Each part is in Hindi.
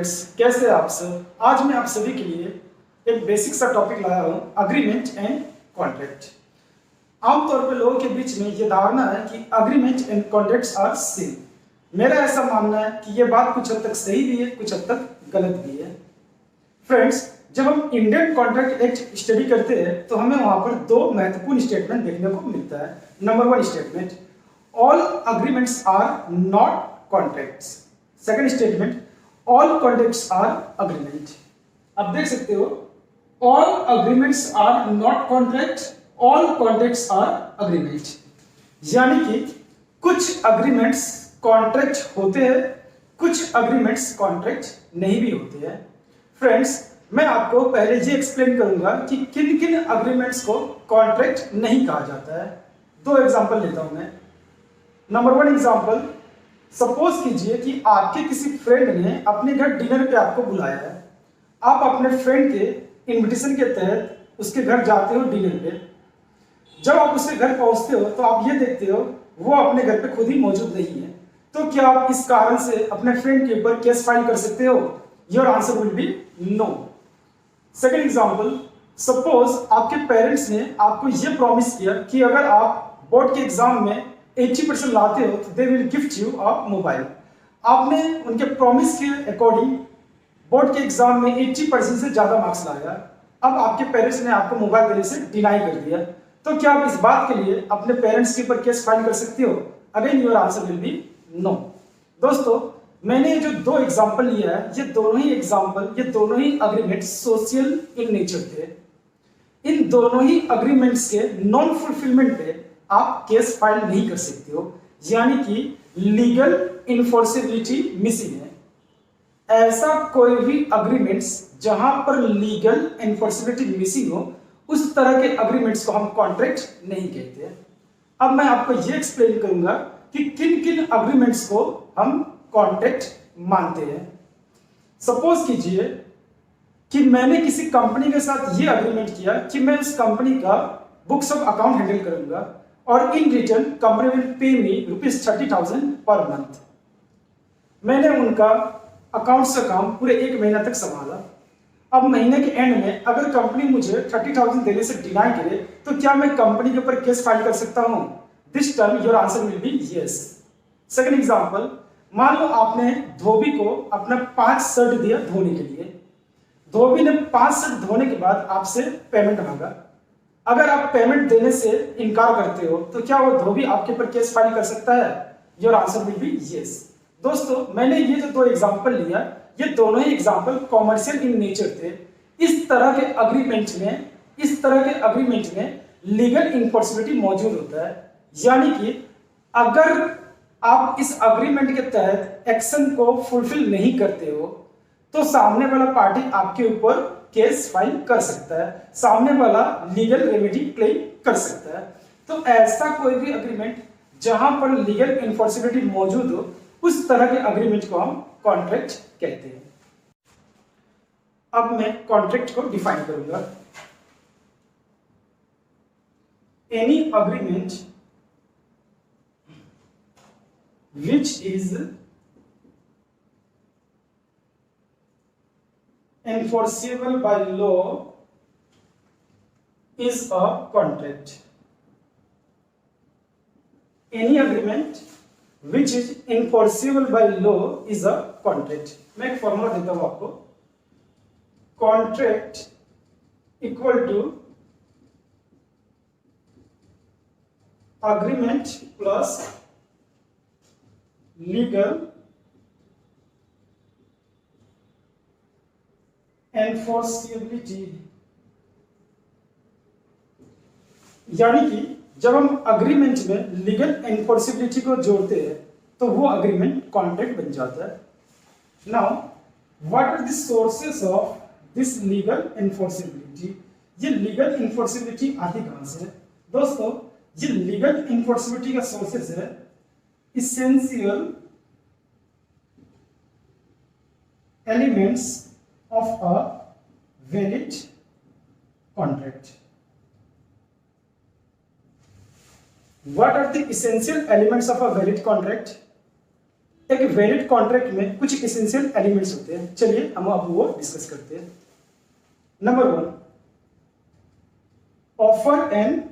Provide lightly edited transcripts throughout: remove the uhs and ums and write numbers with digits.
फ्रेंड्स, कैसे हैं आप सब। आज मैं आप सभी के लिए एक बेसिक सा टॉपिक लाया हूं, अग्रीमेंट एंड कॉन्ट्रैक्ट। आमतौर पर लोगों के बीच में ये धारणा है कि agreement and contracts are same. मेरा ऐसा मानना है कि ये बात कुछ हद तक सही भी है, कुछ हद तक गलत भी है। फ्रेंड्स, जब हम इंडियन कॉन्ट्रैक्ट एक्ट स्टडी करते हैं तो हमें वहां पर दो महत्वपूर्ण स्टेटमेंट देखने को मिलता है। Number 1 statement, all agreements are not contracts. Second statement, all contracts are agreement. अब देख सकते हो, all agreements are not contract, all contracts are agreement. यानी कि कुछ अग्रीमेंट्स कॉन्ट्रैक्ट होते हैं, कुछ अग्रीमेंट्स कॉन्ट्रैक्ट नहीं भी होते हैं। फ्रेंड्स, मैं आपको पहले ये एक्सप्लेन करूंगा कि किन किन अग्रीमेंट्स को कॉन्ट्रैक्ट नहीं कहा जाता है। दो एग्जांपल लेता हूं मैं। नंबर 1 एग्जांपल, सपोज कीजिए कि आपके किसी फ्रेंड ने अपने घर डिनर पे आपको बुलाया है। आप अपने फ्रेंड के इनविटेशन के तहत उसके घर जाते हो डिनर पे। जब आप उसके घर पहुंचते हो तो आप ये देखते हो वो अपने घर पे खुद ही मौजूद नहीं है। तो क्या आप इस कारण से अपने फ्रेंड के ऊपर केस फाइल कर सकते हो? Your answer will be no. Second example, suppose आपके पेरेंट्स ने आपको ये प्रॉमिस किया कि अगर आप बोर्ड के एग्जाम में 80% लाते हो तो they will gift you a mobile. आपने उनके प्रॉमिस के अकॉर्डिंग बोर्ड के एग्जाम में 80% से ज्यादा मार्क्स लाया। अब आपके पेरेंट्स ने आपको मोबाइल देने से डिनाई कर दिया। तो क्या आप इस बात के लिए अपने पेरेंट्स के ऊपर केस फाइल कर सकते हो? Again your answer will be no. दोस्तों, मैंने ये जो दो एग्जाम्पल लिया है, ये दोनों ही अग्रीमेंट सोशल इन नेचर थे। इन दोनों ही अग्रीमेंट्स के नॉन फुलफिलमेंट पे आप केस फाइल नहीं कर सकते हो, यानी कि लीगल इन्फोर्सिबिलिटी मिसिंग है। ऐसा कोई भी अग्रीमेंट्स जहां पर लीगल इन्फोर्सिबिलिटी मिसिंग हो, उस तरह के अग्रीमेंट्स को हम कॉन्ट्रैक्ट नहीं कहते। अब मैं आपको ये एक्सप्लेन करूंगा कि किन किन अग्रीमेंट्स को हम कॉन्ट्रैक्ट मानते हैं। सपोज कीजिए कि मैंने किसी कंपनी के साथ ये अग्रीमेंट किया कि मैं उस कंपनी का बुक्स ऑफ अकाउंट हैंडल करूंगा और in return company will pay me ₹30,000 per month. मैंने उनका अकाउंट्स का काम पूरे 1 महीना तक संभाला। अब महीने के एंड में अगर कंपनी मुझे 30,000 देने से डिनाई करे तो क्या मैं कंपनी के ऊपर केस फाइल कर सकता हूं? This time your answer will B yes. Second example, मान लो आपने धोबी को अपना 5 शर्ट दिया धोने के लिए। धोबी ने 5 शर्ट धोने के बाद आपसे पेमेंट मांगा। अगर आप पेमेंट देने से इनकार करते हो तो क्या वो धोबी आपके ऊपर केस फाइल कर सकता है? Your answer will B yes. दोस्तों, मैंने ये जो दो एग्जांपल लिया, ये दोनों ही एग्जांपल कॉमर्शियल इन नेचर थे। इस तरह के अग्रीमेंट में लीगल इन्फोर्सिबिलिटी मौजूद होता है, यानी कि अगर आप इस अग्रीमेंट के तहत एक्शन को फुलफिल नहीं करते हो तो सामने वाला पार्टी आपके ऊपर केस फाइल कर सकता है, सामने वाला लीगल रेमेडी क्लेम कर सकता है। तो ऐसा कोई भी अग्रीमेंट जहां पर लीगल इन्फोर्सिबिलिटी मौजूद हो, उस तरह के अग्रीमेंट को हम कॉन्ट्रैक्ट कहते हैं। अब मैं कॉन्ट्रैक्ट को डिफाइन करूंगा। Any agreement which is enforceable by law is a contract. Any agreement which is enforceable by law is a contract. मैं एक फॉर्मूला देता हूं आपको। Contract equal to agreement plus legal enforceability. यानी कि जब हम अग्रीमेंट में लीगल एनफोर्सिबिलिटी को जोड़ते हैं तो वो अग्रीमेंट कॉन्ट्रैक्ट बन जाता है। Now what are the sources of this legal enforceability? ये लीगल एनफोर्सिबिलिटी आती कहां से है? दोस्तों, ये लीगल एनफोर्सिबिलिटी का सोर्सेस है essential elements of a valid contract. What are the essential elements of a valid contract? एक वैलिड कॉन्ट्रैक्ट में कुछ एसेंशियल एलिमेंट्स होते हैं, चलिए हम अब वो डिस्कस करते हैं। Number 1, offer and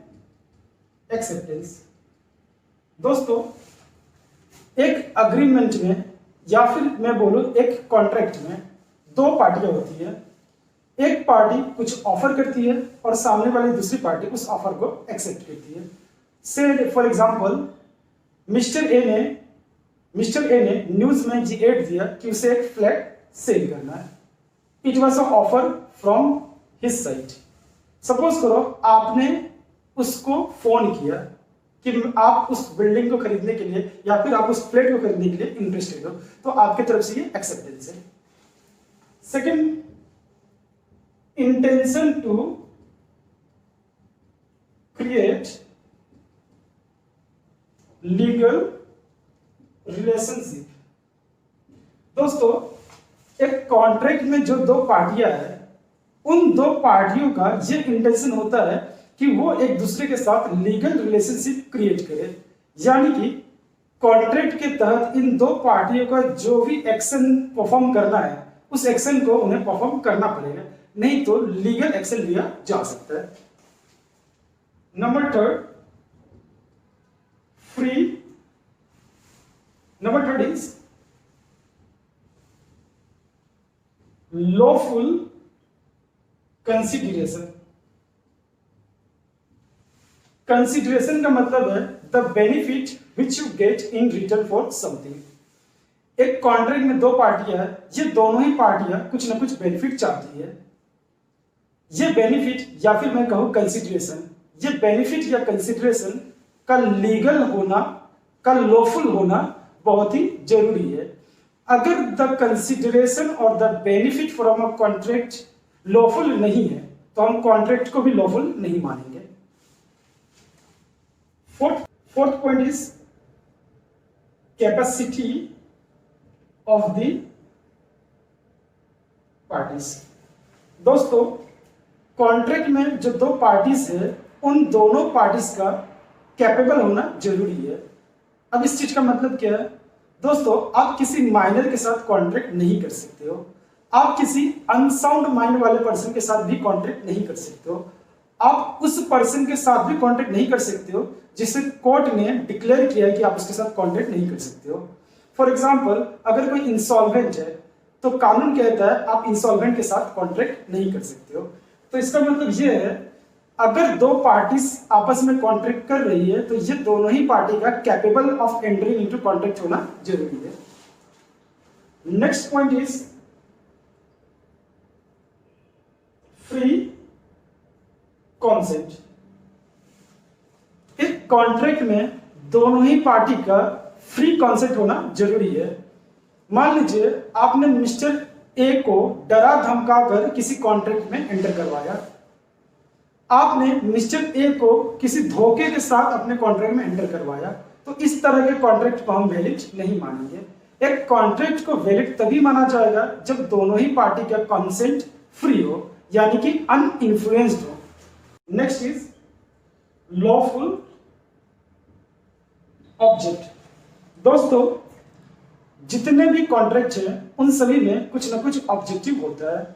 acceptance. दोस्तों, एक अग्रीमेंट में या फिर मैं बोलूं एक कॉन्ट्रैक्ट में दो पार्टियां होती है। एक पार्टी कुछ ऑफर करती है और सामने वाली दूसरी पार्टी उस ऑफर को एक्सेप्ट करती है। से फॉर एग्जांपल मिस्टर ए ने न्यूज में जी एड दिया कि उसे एक फ्लैट सेल करना है। It was a offer from his side. Suppose करो आपने उसको फोन किया कि आप उस बिल्डिंग को खरीदने के लिए या फिर आप उस फ्लैट को खरीदने के लिए इंटरेस्टेड हो, तो आपकी तरफ से ये एक्सेप्टेंस है। Second, intention to create legal relationship. दोस्तों, एक कॉन्ट्रैक्ट में जो दो पार्टियां हैं, उन दो पार्टियों का ये इंटेंशन होता है कि वो एक दूसरे के साथ लीगल रिलेशनशिप क्रिएट करे। यानी कि कॉन्ट्रैक्ट के तहत इन दो पार्टियों का जो भी एक्शन परफॉर्म करना है, उस एक्शन को उन्हें परफॉर्म करना पड़ेगा, नहीं तो लीगल एक्शन लिया जा सकता है। Number 3, free. Number 3 is lawful consideration. Consideration का मतलब है the benefit which you get in return for something. एक कॉन्ट्रैक्ट में दो पार्टियां हैं, ये दोनों ही पार्टियां कुछ ना कुछ बेनिफिट चाहती है। ये बेनिफिट या फिर मैं कहूं कंसिडरेशन, ये बेनिफिट या कंसिडरेशन का लीगल होना, का लॉफुल होना बहुत ही जरूरी है। अगर द कंसिडरेशन और the benefit from a contract lawful नहीं है, तो हम कॉन्ट्रैक्ट को भी लॉफुल नहीं मानेंगे। Fourth point is capacity of the parties. दोस्तों, कॉन्ट्रैक्ट में जो दो पार्टीज है, उन दोनों पार्टीज का कैपेबल होना जरूरी है। अब इस चीज का मतलब क्या है? दोस्तों, आप किसी माइनर के साथ कॉन्ट्रैक्ट नहीं कर सकते हो, आप किसी अनसाउंड माइंड वाले पर्सन के साथ भी कॉन्ट्रैक्ट नहीं कर सकते हो, आप उस पर्सन के साथ भी कॉन्ट्रैक्ट नहीं कर सकते हो जिसे कोर्ट ने डिक्लेयर किया है कि आप उसके साथ कॉन्ट्रैक्ट नहीं कर सकते हो। फॉर एग्जाम्पल, अगर कोई इंसॉल्वेंट है तो कानून कहता है आप इंसॉल्वेंट के साथ कॉन्ट्रैक्ट नहीं कर सकते हो। तो इसका मतलब ये है, अगर दो पार्टीज आपस में कॉन्ट्रैक्ट कर रही है तो ये दोनों ही पार्टी का capable of entering into contract होना जरूरी है। Next point is free consent. एक कॉन्ट्रैक्ट में दोनों ही पार्टी का फ्री कॉन्सेंट होना जरूरी है। मान लीजिए आपने मिस्टर ए को डरा धमका कर किसी कॉन्ट्रैक्ट में एंटर करवाया, आपने मिस्टर ए को किसी धोखे के साथ अपने कॉन्ट्रैक्ट में एंटर करवाया, तो इस तरह के कॉन्ट्रैक्ट को हम वैलिड नहीं मानेंगे। एक कॉन्ट्रैक्ट को वैलिड तभी माना जाएगा जब दोनों ही पार्टी का कंसेंट फ्री हो, यानी कि अनइन्फ्लुएंस्ड हो। Next is lawful object. दोस्तों, जितने भी कॉन्ट्रैक्ट हैं उन सभी में कुछ ना कुछ ऑब्जेक्टिव होता है।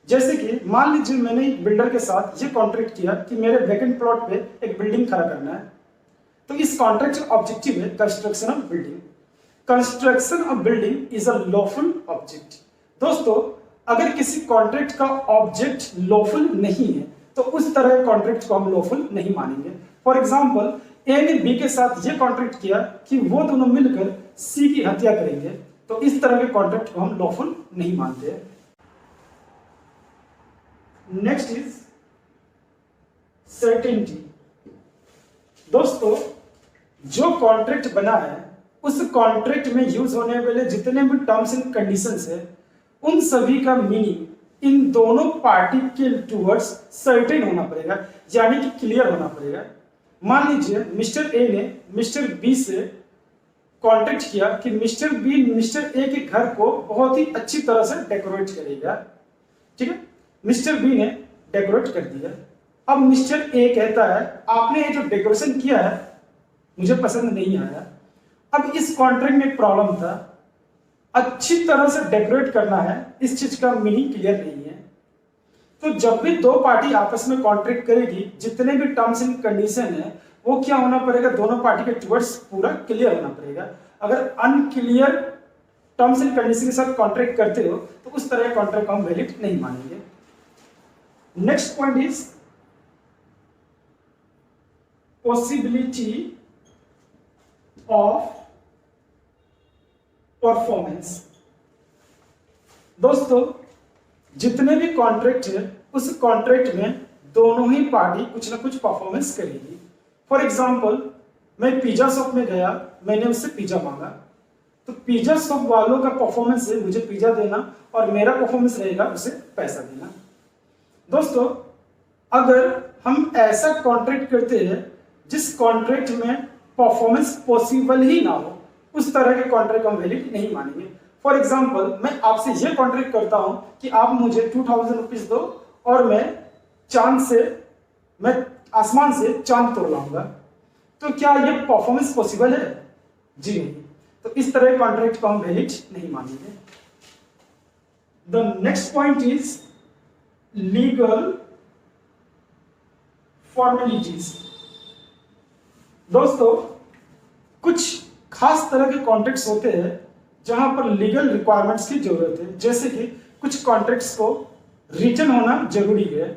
जैसे कि मान लीजिए मैंने एक बिल्डर के साथ ये कॉन्ट्रैक्ट किया कि मेरे वैकेंट प्लॉट पे एक बिल्डिंग खड़ा करना है, तो इस कॉन्ट्रैक्ट का ऑब्जेक्टिव है construction of building. Construction of building is a lawful object. दोस्तों, अगर किसी कॉन्ट्रैक्ट का ऑब्जेक्ट लॉफुल नहीं है तो उस तरह के कॉन्ट्रैक्ट को हम लॉफुल नहीं मानेंगे। फॉर एग्जाम्पल, ए ने बी के साथ ये कॉन्ट्रैक्ट किया कि वो दोनों मिलकर सी की हत्या करेंगे, तो इस तरह के कॉन्ट्रैक्ट को हम लॉफुल नहीं मानते। Next is certainty. दोस्तों, जो कॉन्ट्रैक्ट बना है उस कॉन्ट्रैक्ट में यूज होने वाले जितने भी टर्म्स एंड कंडीशंस है, उन सभी का मीनिंग इन दोनों पार्टी के टूवर्ड्स सर्टेन होना पड़ेगा, यानी कि क्लियर होना पड़ेगा। मान लीजिए मिस्टर ए ने मिस्टर बी से कॉन्ट्रैक्ट किया कि मिस्टर बी मिस्टर ए के घर को बहुत ही अच्छी तरह से डेकोरेट करेगा, ठीक है। मिस्टर बी ने डेकोरेट कर दिया। अब मिस्टर ए कहता है आपने ये जो डेकोरेशन किया है मुझे पसंद नहीं आया। अब इस कॉन्ट्रैक्ट में एक प्रॉब्लम था अच्छी तरह से डेकोरेट करना है, इस चीज का मीनिंग क्लियर नहीं है। तो जब भी दो पार्टी आपस में कॉन्ट्रैक्ट करेगी, जितने भी टर्म्स एंड कंडीशन है वो क्या होना पड़ेगा, दोनों पार्टी के टुवर्ड्स पूरा क्लियर होना पड़ेगा। अगर अनक्लियर टर्म्स एंड कंडीशन के साथ कॉन्ट्रैक्ट करते हो तो उस तरह का कॉन्ट्रैक्ट हम वैलिड नहीं मानेंगे। Next point is possibility of performance. दोस्तों, जितने भी कॉन्ट्रैक्ट है उस कॉन्ट्रैक्ट में दोनों ही पार्टी कुछ ना कुछ परफॉर्मेंस करेगी। फॉर एग्जाम्पल, मैं पिज्जा शॉप में गया, मैंने उससे पिज्जा मांगा, तो पिज्जा शॉप वालों का परफॉर्मेंस है मुझे पिज्जा देना और मेरा परफॉर्मेंस रहेगा उसे पैसा देना। दोस्तों, अगर हम ऐसा कॉन्ट्रैक्ट करते हैं जिस कॉन्ट्रैक्ट में परफॉर्मेंस पॉसिबल ही ना हो, उस तरह के कॉन्ट्रैक्ट हम वैलिड नहीं मानेंगे। फॉर एग्जाम्पल, मैं आपसे यह कॉन्ट्रैक्ट करता हूं कि आप मुझे 2000 रुपीज दो और मैं आसमान से चांद तोड़ लाऊंगा, तो क्या यह परफॉर्मेंस पॉसिबल है? जी नहीं। तो इस तरह के कॉन्ट्रैक्ट को हम वैलिड नहीं मानेंगे। The next point is legal formalities. दोस्तों, कुछ खास तरह के कॉन्ट्रैक्ट्स होते हैं जहां पर लीगल रिक्वायरमेंट्स की जरूरत है, जैसे कि कुछ कॉन्ट्रैक्ट्स को रिटन होना जरूरी है,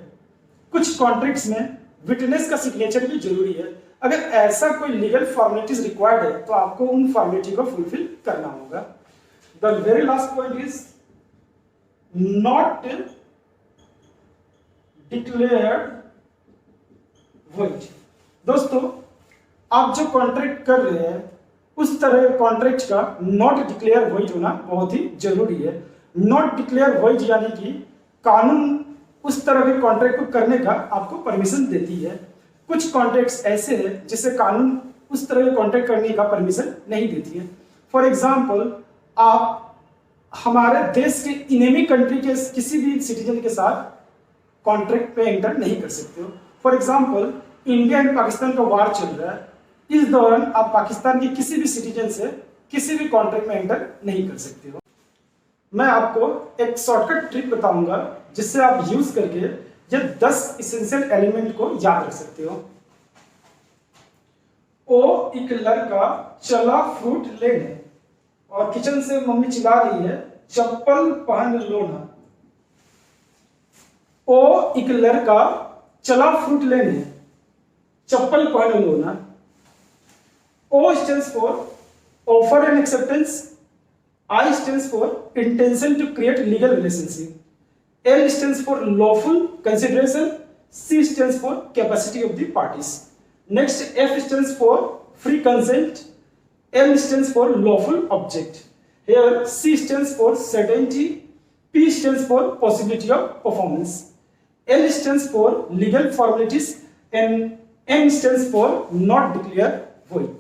कुछ कॉन्ट्रैक्ट्स में विटनेस का सिग्नेचर भी जरूरी है। अगर ऐसा कोई लीगल फॉर्मेलिटीज रिक्वायर्ड है तो आपको उन फॉर्मेलिटी को फुलफिल करना होगा। The very last point is not declared void. दोस्तों, आप जो कॉन्ट्रैक्ट कर रहे हैं उस तरह कॉन्ट्रैक्ट का नॉट डिक्लेयर वॉइड होना बहुत ही जरूरी है। नॉट डिक्लेयर वॉइड यानी कि कानून उस तरह के कॉन्ट्रैक्ट को करने का आपको परमिशन देती है। कुछ कॉन्ट्रैक्ट्स ऐसे हैं जिसे कानून उस तरह के कॉन्ट्रैक्ट करने का परमिशन नहीं देती है। फॉर एग्जाम्पल, आप हमारे देश के इनेमी कंट्री के किसी भी सिटीजन के साथ कॉन्ट्रैक्ट पे एंटर नहीं कर सकते हो। For example, India and Pakistan का वार चल रहा है, इस दौरान आप पाकिस्तान के किसी भी सिटीजन से किसी भी कॉन्ट्रैक्ट में एंटर नहीं कर सकते हो। मैं आपको एक शॉर्टकट ट्रिक बताऊंगा जिससे आप यूज करके ये 10 इसेंशियल एलिमेंट को याद रख सकते हो। ओ एक लड़का चला फ्रूट लेने, और किचन से मम्मी चिल्ला रही है चप्पल पहन लो ना। ओ एक लड़का चला फ्रूट लेने, चप्पल पहन लो ना। O stands for offer and acceptance. I stands for intention to create legal relationship. L stands for lawful consideration. C stands for capacity of the parties. Next, F stands for free consent. L stands for lawful object. Here, C stands for certainty. P stands for possibility of performance. L stands for legal formalities, and N stands for not declare void.